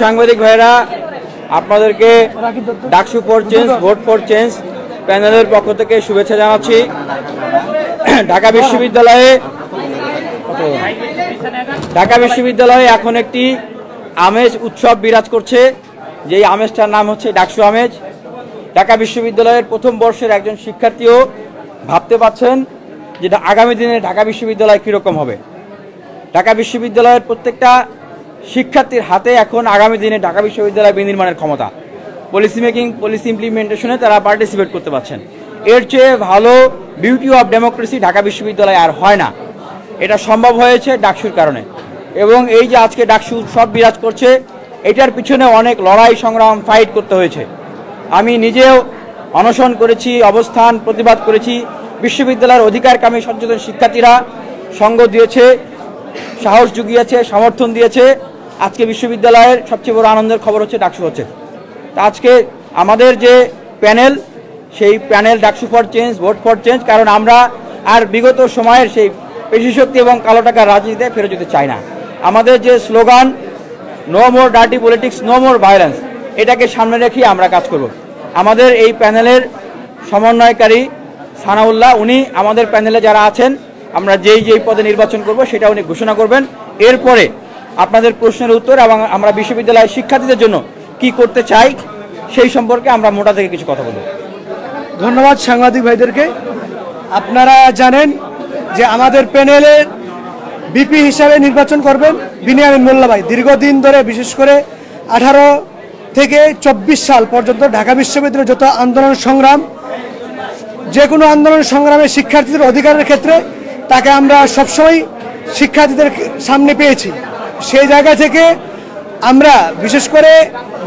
সাংবাদিক ভাইরা, আপনাদেরকে DUCSU for change, vote for change প্যানেলের পক্ষ থেকে শুভেচ্ছা জানাচ্ছি। ঢাকা বিশ্ববিদ্যালয়ে এখন একটি আমেজ উৎসব বিরাজ করছে, যেই আমেজটার নাম হচ্ছে ডাকসু আমেজ। ঢাকা বিশ্ববিদ্যালয়ের প্রথম বর্ষের একজন শিক্ষার্থীও ভাবতে পারছেন যে আগামী দিনে ঢাকা বিশ্ববিদ্যালয় কীরকম হবে। ঢাকা বিশ্ববিদ্যালয়ের প্রত্যেকটা শিক্ষার্থীর হাতে এখন আগামী দিনে ঢাকা বিশ্ববিদ্যালয় বিনির্মাণের ক্ষমতা, পলিসি মেকিং, পলিসি ইমপ্লিমেন্টেশনে তারা পার্টিসিপেট করতে পারছেন। এর চেয়ে ভালো বিউটি অফ ডেমোক্রেসি ঢাকা বিশ্ববিদ্যালয়ে আর হয় না। এটা সম্ভব হয়েছে ডাকসুর কারণে। এবং এই যে আজকে ডাকসু উৎসব বিরাজ করছে, এটার পিছনে অনেক লড়াই সংগ্রাম ফাইট করতে হয়েছে। আমি নিজেও অনশন করেছি, অবস্থান প্রতিবাদ করেছি। বিশ্ববিদ্যালয়ের অধিকারকামী সচেতন শিক্ষার্থীরা সঙ্গ দিয়েছে, সাহস জুগিয়েছে, সমর্থন দিয়েছে। আজকে বিশ্ববিদ্যালয়ের সবচেয়ে বড় আনন্দের খবর হচ্ছে ডাকসু হচ্ছে। তা আজকে আমাদের যে প্যানেল, সেই panel DUCSU for change, vote for change. কারণ আমরা আর বিগত সময়ের সেই পেশিশক্তি এবং কালো টাকার রাজনীতিতে ফেরত যেতে চাই না। আমাদের যে slogan no more dirty politics, no more violence, এটাকে সামনে রেখে আমরা কাজ করব। আমাদের এই প্যানেলের সমন্বয়কারী সানাউল্লাহ, উনি আমাদের প্যানেলে যারা আছেন আমরা যেই পদে নির্বাচন করব সেটা উনি ঘোষণা করবেন। এরপরে আপনাদের প্রশ্নের উত্তর এবং আমরা বিশ্ববিদ্যালয়ের শিক্ষার্থীদের জন্য কি করতে চাই সেই সম্পর্কে আমরা মোটা থেকে কিছু কথা বলব। ধন্যবাদ সাংবাদিক ভাইদেরকে। আপনারা জানেন যে আমাদের প্যানেলের বিপি হিসাবে নির্বাচন করবেন বিনিয়ামিন মোল্লা ভাই। দীর্ঘদিন ধরে, বিশেষ করে 18 থেকে 24 সাল পর্যন্ত ঢাকা বিশ্ববিদ্যালয়ের যত আন্দোলন সংগ্রাম, যে কোনো আন্দোলন সংগ্রামে শিক্ষার্থীদের অধিকারের ক্ষেত্রে তাকে আমরা সবসময় শিক্ষার্থীদের সামনে পেয়েছি। সেই জায়গা থেকে আমরা বিশেষ করে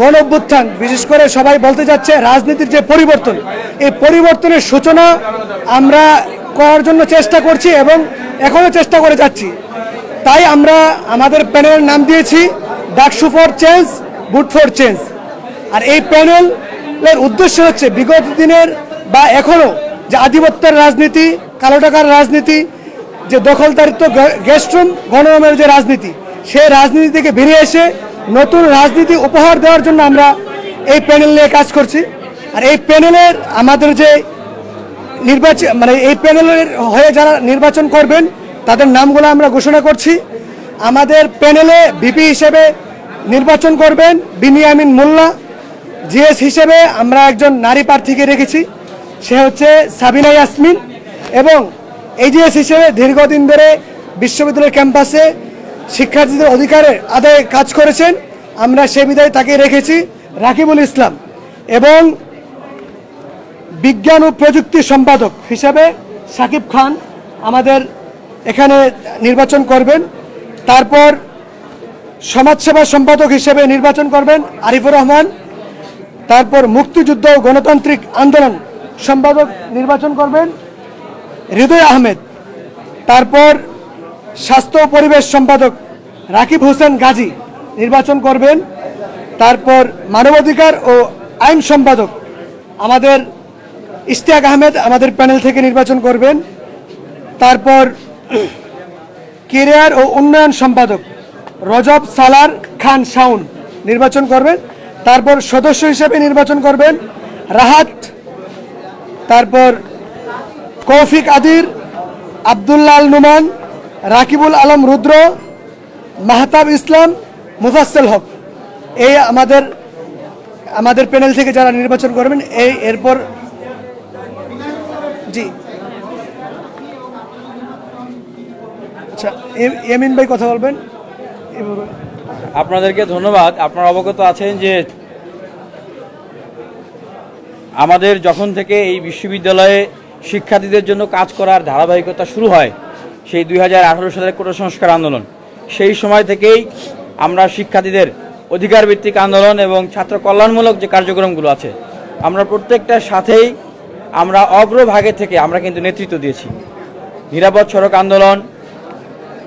গণ অভ্যুত্থান, বিশেষ করে সবাই বলতে যাচ্ছে রাজনীতির যে পরিবর্তন, এই পরিবর্তনের সূচনা আমরা করার জন্য চেষ্টা করছি এবং এখনও চেষ্টা করে যাচ্ছি। তাই আমরা আমাদের প্যানেলের নাম দিয়েছি DUCSU for change, vote for change. আর এই প্যানেলের উদ্দেশ্য হচ্ছে বিগত দিনের বা এখনও যে আধিপত্যের রাজনীতি, কালো টাকার রাজনীতি, যে দখলদারিত্ব, গেস্টরুম গণরুমের যে রাজনীতি, সেই রাজনীতি থেকে বেরিয়ে এসে নতুন রাজনীতি উপহার দেওয়ার জন্য আমরা এই প্যানেল নিয়ে কাজ করছি। আর এই প্যানেলের আমাদের যে নির্বাচন, মানে এই প্যানেলের হয়ে যারা নির্বাচন করবেন তাদের নামগুলো আমরা ঘোষণা করছি। আমাদের প্যানেলে ভিপি হিসেবে নির্বাচন করবেন বিনিয়ামিন মোল্লা। জিএস হিসেবে আমরা একজন নারী প্রার্থীকে রেখেছি, সে হচ্ছে সাবিনা ইয়াসমিন। এবং এজিএস হিসেবে দীর্ঘদিন ধরে বিশ্ববিদ্যালয়ের ক্যাম্পাসে শিক্ষার্থীদের অধিকারের আদায়ে কাজ করেছেন, আমরা সে বিধায় তাকে রেখেছি রাকিবুল ইসলাম। এবং বিজ্ঞান ও প্রযুক্তি সম্পাদক হিসেবে সাকিব খান আমাদের এখানে নির্বাচন করবেন। তারপর সমাজসেবা সম্পাদক হিসেবে নির্বাচন করবেন আরিফুর রহমান। তারপর মুক্তিযুদ্ধ ও গণতান্ত্রিক আন্দোলন সম্পাদক নির্বাচন করবেন হৃদয় আহমেদ। তারপর স্বাস্থ্য ও পরিবেশ সম্পাদক রাকিব হোসেন গাজী নির্বাচন করবেন। তারপর মানবাধিকার ও আইন সম্পাদক আমাদের ইশতিয়াক আহমেদ আমাদের প্যানেল থেকে নির্বাচন করবেন। তারপর কেরিয়ার ও উন্নয়ন সম্পাদক রজব সালার খান শাউন নির্বাচন করবেন। তারপর সদস্য হিসেবে নির্বাচন করবেন রাহাত, তারপর কৌফিক আদির, আব্দুল্লাহ আল নুমান, রাকিবুল আলম রুদ্র, মাহতাব ইসলাম, মুফাসসল হক। এই আমাদের প্যানেল থেকে যারা নির্বাচন করবেন। এরপর জি আচ্ছা, এমিন ভাই কথা বলবেন। আপনাদেরকে ধন্যবাদ। আপনারা অবগত আছেন যে আমাদের যখন থেকে এই বিশ্ববিদ্যালয়ে শিক্ষার্থীদের জন্য কাজ করার ধারাবাহিকতা শুরু হয়, সেই 2018 সালের কোটা সংস্কার আন্দোলন, সেই সময় থেকেই আমরা শিক্ষার্থীদের অধিকার ভিত্তিক আন্দোলন এবং ছাত্র কল্যাণমূলক যে কার্যক্রমগুলো আছে, আমরা প্রত্যেকটার সাথেই আমরা অগ্রভাগে থেকে আমরা কিন্তু নেতৃত্ব দিয়েছি। নিরাপদ সড়ক আন্দোলন,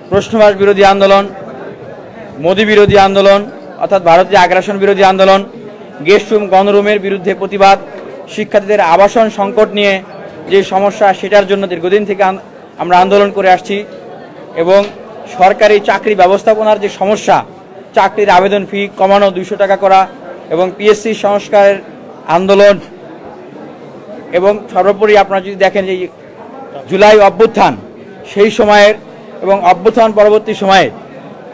প্রশ্নবাস বিরোধী আন্দোলন, মোদি বিরোধী আন্দোলন অর্থাৎ ভারতীয় আগ্রাসন বিরোধী আন্দোলন, গেস্ট রুম গণরুমের বিরুদ্ধে প্রতিবাদ, শিক্ষার্থীদের আবাসন সংকট নিয়ে যে সমস্যা, সেটার জন্য দীর্ঘদিন থেকে আমরা আন্দোলন করে আসছি। এবং সরকারি চাকরি ব্যবস্থাপনার যে সমস্যা, চাকরির আবেদন ফি কমানো 200 টাকা করা এবং পিএসসি সংস্কারের আন্দোলন এবং সর্বোপরি আপনারা যদি দেখেন যে জুলাই অভ্যুত্থান সেই সময়ের এবং অভ্যুত্থান পরবর্তী সময়ে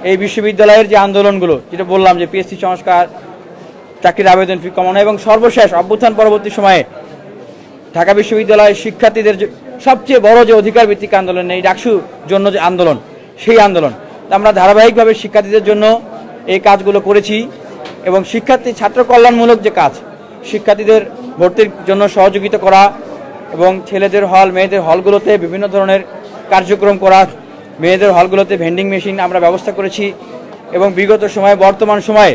এই বিশ্ববিদ্যালয়ের যে আন্দোলনগুলো যেটা বললাম যে পিএসসি সংস্কার, চাকরির আবেদন ফি কমানো এবং সর্বশেষ অভ্যুত্থান পরবর্তী সময়ে ঢাকা বিশ্ববিদ্যালয়ের শিক্ষার্থীদের সবচেয়ে বড় যে অধিকার ভিত্তিক আন্দোলন, এই ডাকসুর জন্য যে আন্দোলন, সেই আন্দোলন আমরা ধারাবাহিকভাবে শিক্ষার্থীদের জন্য এই কাজগুলো করেছি এবং ছাত্র কল্যাণমূলক যে কাজ, শিক্ষার্থীদের ভর্তির জন্য সহযোগিতা করা এবং ছেলেদের হল মেয়েদের হলগুলোতে বিভিন্ন ধরনের কার্যক্রম করা, মেয়েদের হলগুলোতে ভেন্ডিং মেশিন আমরা ব্যবস্থা করেছি এবং বিগত সময়ে বর্তমান সময়ে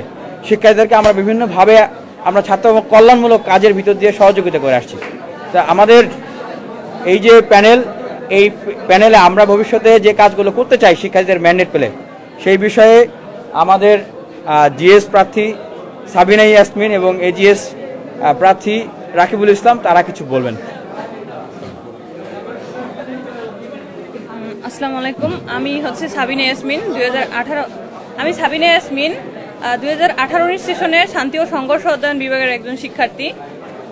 শিক্ষার্থীদেরকে আমরা বিভিন্নভাবে আমরা ছাত্র কল্যাণমূলক কাজের ভিতর দিয়ে সহযোগিতা করে আসছি। তা আমাদের এই যে এই প্যানেলে আমরা ভবিষ্যতে যে কাজগুলো করতে চাই শিক্ষার্থীদের ম্যান্ডেট পেলে, সেই বিষয়ে আমাদের জিএস প্রার্থী সাবিনা ইয়াসমিন এবং এজিএস প্রার্থী রাকিবুল ইসলাম তারা কিছু বলবেন। আসসালামু আলাইকুম, আমি সাবিনা ইয়াসমিন 2018-19 সেশনে শান্তি ও সংঘর্ষ অধ্যয়ন বিভাগের একজন শিক্ষার্থী।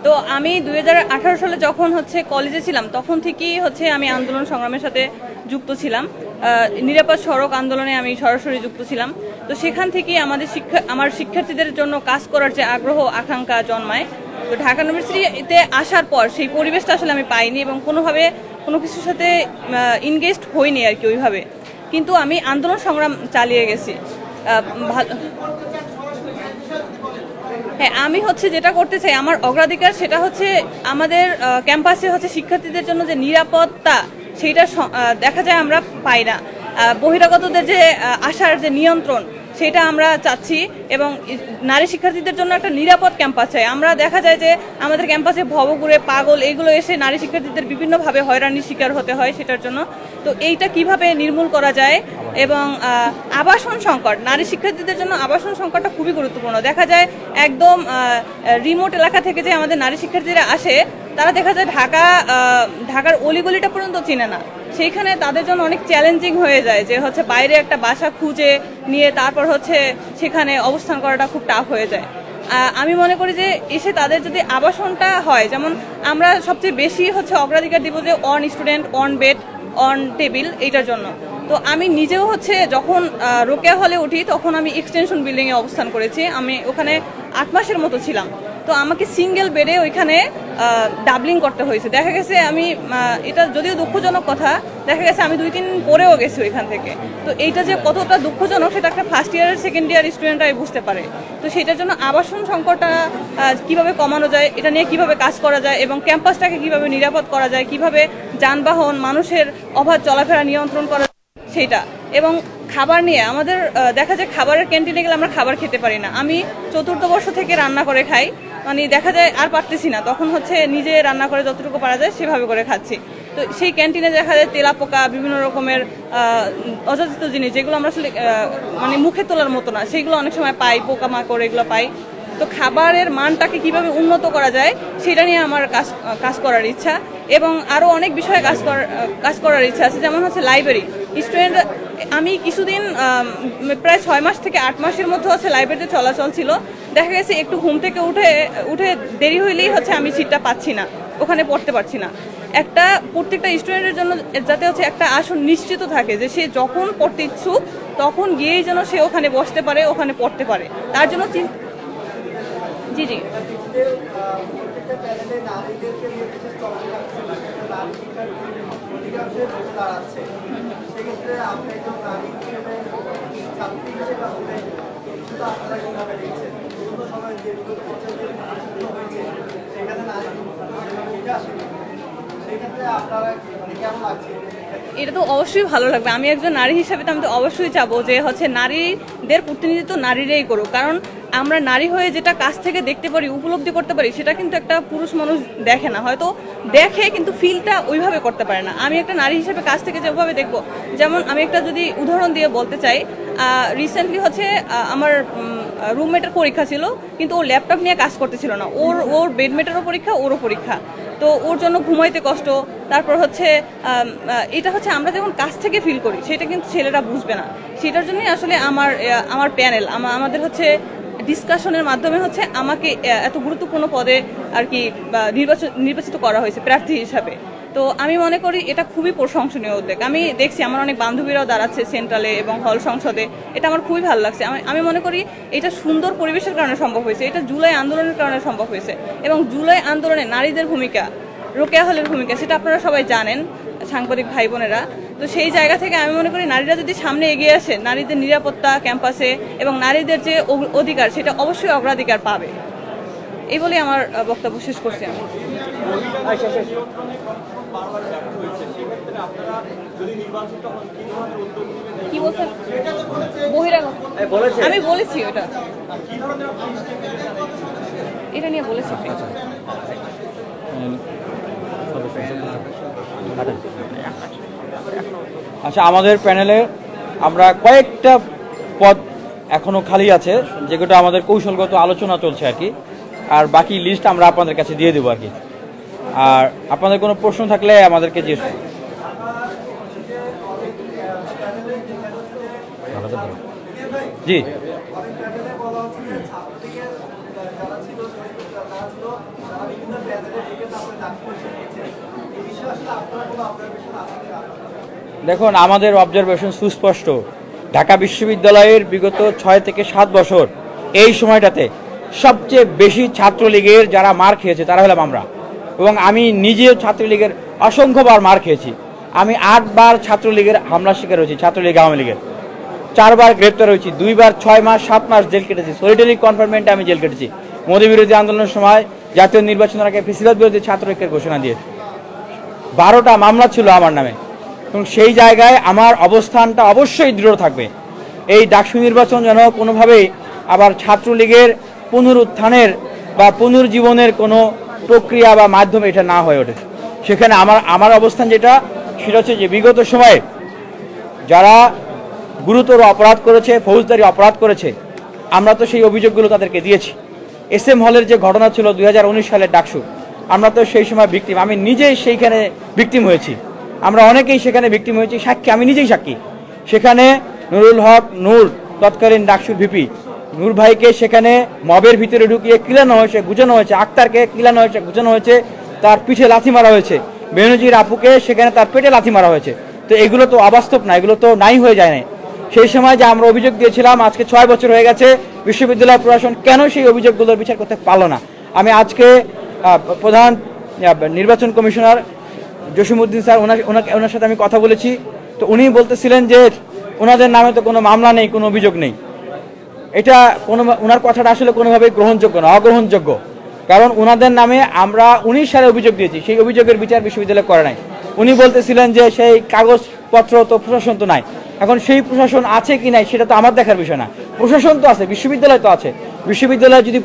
তো আমি 2018 সালে যখন কলেজে ছিলাম তখন থেকেই আমি আন্দোলন সংগ্রামের সাথে যুক্ত ছিলাম। নিরাপদ সড়ক আন্দোলনে আমি সরাসরি যুক্ত ছিলাম। তো সেখান থেকেই আমার শিক্ষার্থীদের জন্য কাজ করার যে আগ্রহ আকাঙ্ক্ষা জন্মায়। তো ঢাকা ইউনিভার্সিটিতে আসার পর সেই পরিবেশটা আসলে আমি পাইনি এবং কোনোভাবে কোনো কিছুর সাথে ইনগেজড হইনি আর কি ওইভাবে, কিন্তু আমি আন্দোলন সংগ্রাম চালিয়ে গেছি। হ্যাঁ, আমি যেটা করতে চাই, আমার অগ্রাধিকার সেটা আমাদের ক্যাম্পাসে শিক্ষার্থীদের জন্য যে নিরাপত্তা, সেইটা দেখা যায় আমরা পাই না। বহিরাগতদের যে আসার যে নিয়ন্ত্রণ, সেটা আমরা চাচ্ছি এবং নারী শিক্ষার্থীদের জন্য একটা নিরাপদ ক্যাম্পাস চাই। আমরা দেখা যায় যে আমাদের ক্যাম্পাসে ভবঘুরে, পাগল এগুলো এসে নারী শিক্ষার্থীদের বিভিন্নভাবে হয়রানির শিকার হতে হয় সেটার জন্য। তো এইটা কিভাবে নির্মূল করা যায় এবং আবাসন সংকট, নারী শিক্ষার্থীদের জন্য আবাসন সংকটটা খুবই গুরুত্বপূর্ণ। দেখা যায় একদম রিমোট এলাকা থেকে যে আমাদের নারী শিক্ষার্থীরা আসে, তারা দেখা যায় ঢাকার অলিগলিটা পর্যন্ত চিনে না। সেইখানে তাদের জন্য অনেক চ্যালেঞ্জিং হয়ে যায় যে বাইরে একটা বাসা খুঁজে নিয়ে তারপর সেখানে অবস্থান করাটা খুব টাফ হয়ে যায়। আমি মনে করি যে এসে তাদের যদি আবাসনটা হয়, যেমন আমরা সবচেয়ে বেশি অগ্রাধিকার দিব যে on student, on bed, on table, এইটার জন্য। তো আমি নিজেও যখন রোকেয়া হলে উঠি তখন আমি এক্সটেনশন বিল্ডিংয়ে অবস্থান করেছি। আমি ওখানে 8 মাসের মতো ছিলাম। তো আমাকে সিঙ্গেল বেডে ওইখানে ডাবলিং করতে হয়েছে। দেখা গেছে আমি, এটা যদিও দুঃখজনক কথা, দেখা গেছে আমি 2-3 দিন পরেও গেছি ওইখান থেকে। তো এইটা যে কতটা দুঃখজনক সেটা একটা ফার্স্ট ইয়ার সেকেন্ড ইয়ার স্টুডেন্টরাই বুঝতে পারে। তো সেটার জন্য আবাসন সংকটটা কিভাবে কমানো যায়, এটা নিয়ে কিভাবে কাজ করা যায় এবং ক্যাম্পাসটাকে কিভাবে নিরাপদ করা যায়, কিভাবে যানবাহন, মানুষের অবাধ চলাফেরা নিয়ন্ত্রণ করা সেটা। এবং খাবার নিয়ে আমাদের দেখা যায় খাবারের ক্যান্টিনে গেলে আমরা খাবার খেতে পারি না। আমি 4th বর্ষ থেকে রান্না করে খাই, মানে দেখা যায় আর পারতেছি না, তখন নিজে রান্না করে যতটুকু পারা যায় সেভাবে করে খাচ্ছি। তো সেই ক্যান্টিনে দেখা যায় তেলাপোকা, বিভিন্ন রকমের অযাচিত জিনিস যেগুলো আমরা আসলে মানে মুখে তোলার মতো না, সেগুলো অনেক সময় পাই, পোকামাকড় এগুলো পাই। তো খাবারের মানটাকে কিভাবে উন্নত করা যায় সেটা নিয়ে আমার কাজ করার ইচ্ছা এবং আরও অনেক বিষয়ে কাজ করার ইচ্ছা আছে। যেমন লাইব্রেরি স্টুডেন্ট, আমি কিছুদিন প্রায় 6 মাস থেকে 8 মাসের মধ্যে লাইব্রেরিতে চলাচল ছিল। দেখা গেছে একটু ঘুম থেকে উঠে দেরি হইলেই আমি সিটটা পাচ্ছি না, ওখানে পড়তে পারছি না। প্রত্যেকটা স্টুডেন্টের জন্য যাতে একটা আসন নিশ্চিত থাকে যে সে যখন পড়তে ইচ্ছুক তখন গিয়েই যেন সে ওখানে বসতে পারে, ওখানে পড়তে পারে, তার জন্য জি জি এটা তো অবশ্যই ভালো লাগবে। আমি একজন নারী হিসাবে তো আমি তো অবশ্যই চাবো যে নারীদের প্রতিনিধিত্ব নারীরাই করুক, কারণ আমরা নারী হয়ে যেটা কাছ থেকে দেখতে পারি, উপলব্ধি করতে পারি, সেটা কিন্তু একটা পুরুষ মানুষ দেখে না, হয়তো দেখে কিন্তু ফিলটা ওইভাবে করতে পারে না। আমি একটা নারী হিসেবে কাছ থেকে যেভাবে দেখবো, যেমন আমি একটা যদি উদাহরণ দিয়ে বলতে চাই, রিসেন্টলি আমার রুমমেটের পরীক্ষা ছিল, কিন্তু ও ল্যাপটপ নিয়ে কাজ করতেছিল না, ওর বেডমেটেরও পরীক্ষা, ওরও পরীক্ষা। তো ওর জন্য ঘুমাইতে কষ্ট, তারপর হচ্ছে এটা হচ্ছে আমরা যখন কাছ থেকে ফিল করি সেটা কিন্তু ছেলেরা বুঝবে না। সেটার জন্যই আসলে আমার প্যানেল আমাদের হচ্ছে ডিসকাশনের মাধ্যমে হচ্ছে আমাকে এত গুরুত্বপূর্ণ পদে আর কি নির্বাচিত করা হয়েছে প্রার্থী হিসাবে। তো আমি মনে করি এটা খুবই প্রশংসনীয় উদ্যোগ। আমি দেখছি আমার অনেক বান্ধবীরাও দাঁড়াচ্ছে সেন্ট্রালে এবং হল সংসদে, এটা আমার খুবই ভালো লাগছে। আমি মনে করি এটা সুন্দর পরিবেশের কারণে সম্ভব হয়েছে, এটা জুলাই আন্দোলনের কারণে সম্ভব হয়েছে। এবং জুলাই আন্দোলনে নারীদের ভূমিকা, রোকেয়া হলের ভূমিকা, সেটা আপনারা সবাই জানেন সাংবাদিক ভাই বোনেরা। তো সেই জায়গা থেকে আমি মনে করি নারীরা যদি সামনে এগিয়ে আসে, নারীদের নিরাপত্তা ক্যাম্পাসে এবং নারীদের যে অধিকার সেটা অবশ্যই অগ্রাধিকার পাবে। এই বলে আমার বক্তব্য শেষ করছি আমি। কি বলছেন? বহিরাগত আমি বলেছি ওটা, এটা নিয়ে বলেছি। আচ্ছা, আমাদের প্যানেলে আমরা কয়েকটা পদ এখনো খালি আছে, যেগুলো আমাদের কৌশলগত আলোচনা চলছে আর কি। আর বাকি লিস্ট আমরা আপনাদের কাছে দিয়ে দেবো আর কি। আর আপনাদের কোনো প্রশ্ন থাকলে আমাদেরকে জিজ্ঞেস করুন। জি, দেখুন আমাদের অবজারভেশন সুস্পষ্ট। ঢাকা বিশ্ববিদ্যালয়ের বিগত 6 থেকে 7 বছর এই সময়টাতে সবচেয়ে বেশি ছাত্রলীগের যারা মার খেয়েছে তারা হলাম আমরা। এবং আমি নিজেও ছাত্রলীগের অসংখ্যবার মার খেয়েছি। আমি 8 বার ছাত্রলীগের হামলার শিকার হয়েছি, ছাত্রলীগ আওয়ামী লীগের 4 বার গ্রেপ্তার হয়েছি, 2 বার 6 মাস 7 মাস জেল কেটেছি, সলিটারি কনফাইনমেন্টে আমি জেল কেটেছি। মোদি বিরোধী আন্দোলনের সময় জাতীয় নির্বাচনের আগে ফেসিবাদ বিরোধী ছাত্র ঐক্যের ঘোষণা দিয়ে 12টা মামলা ছিল আমার নামে। এবং সেই জায়গায় আমার অবস্থানটা অবশ্যই দৃঢ় থাকবে। এই ডাকসু নির্বাচন যেন কোনোভাবেই আবার ছাত্রলীগের পুনরুত্থানের বা পুনর্জীবনের কোনো প্রক্রিয়া বা মাধ্যমে এটা না হয়ে ওঠে। সেখানে আমার অবস্থান যেটা, সেটা হচ্ছে যে বিগত সময়ে যারা গুরুতর অপরাধ করেছে, ফৌজদারি অপরাধ করেছে, আমরা তো সেই অভিযোগগুলো তাদেরকে দিয়েছি। SM হলের যে ঘটনা ছিল 2019 সালের ডাকসু, আমরা তো সেই সময় ভিকটিম, আমি নিজেই সেইখানে ভিকটিম হয়েছি। আমরা অনেকেই সেখানে ভিকটিম হয়েছি, সাক্ষী, আমি নিজেই সাক্ষী। সেখানে নুরুল হক নূর, তৎকালীন ডাকসুর ভিপি, নূর ভাইকে সেখানে মবের ভিতরে ঢুকিয়ে কিলানো হয়েছে, গুজানো হয়েছে। আক্তারকে কিলানো হয়েছে, গুজানো হয়েছে, তার পিঠে লাথি মারা হয়েছে। বেনজির আপুকে সেখানে তার পেটে লাথি মারা হয়েছে। তো এগুলো তো অবাস্তব না, এগুলো তো নাই হয়ে যায় না। সেই সময় যে আমরা অভিযোগ দিয়েছিলাম, আজকে 6 বছর হয়ে গেছে, বিশ্ববিদ্যালয় প্রশাসন কেন সেই অভিযোগগুলোর বিচার করতে পারলো না? আমি আজকে প্রধান নির্বাচন কমিশনার জসিমউদ্দিন স্যার, ওনার সাথে আমি কথা বলেছি। তো উনি বলতেছিলেন যে ওনাদের নামে তো কোনো মামলা নেই, কোনো অভিযোগ নেই। এটা ওনার কথাটা আসলে কোনোভাবেই গ্রহণযোগ্য না, অগ্রহণযোগ্য। কারণ ওনাদের নামে আমরা 19 সালে অভিযোগ দিয়েছি, সেই অভিযোগের বিচার বিশ্ববিদ্যালয় করে নাই। উনি বলতেছিলেন যে সেই কাগজপত্র তো প্রশাসন তো নাই। এখন সেই প্রশাসন আছে কি নাই সেটা তো আমার দেখার বিষয় না। প্রশাসন তো আছে, বিশ্ববিদ্যালয় তো আছে। বিশ্ববিদ্যালয় যদি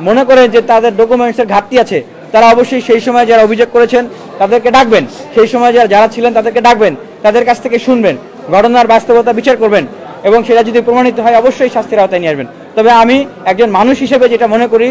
মনে করে যে তাদের ডকুমেন্টসের ঘাটতি আছে, তারা অবশ্যই সেই সময় যারা অভিযোগ করেছেন তাদেরকে ডাকবেন, সেই সময় যারা ছিলেন তাদেরকে ডাকবেন, তাদের কাছ থেকে শুনবেন, ঘটনার বাস্তবতা বিচার করবেন এবং সেটা যদি প্রমাণিত হয় অবশ্যই শাস্তির আওতায় নিয়ে আসবেন। তবে আমি একজন মানুষ হিসেবে যেটা মনে করি,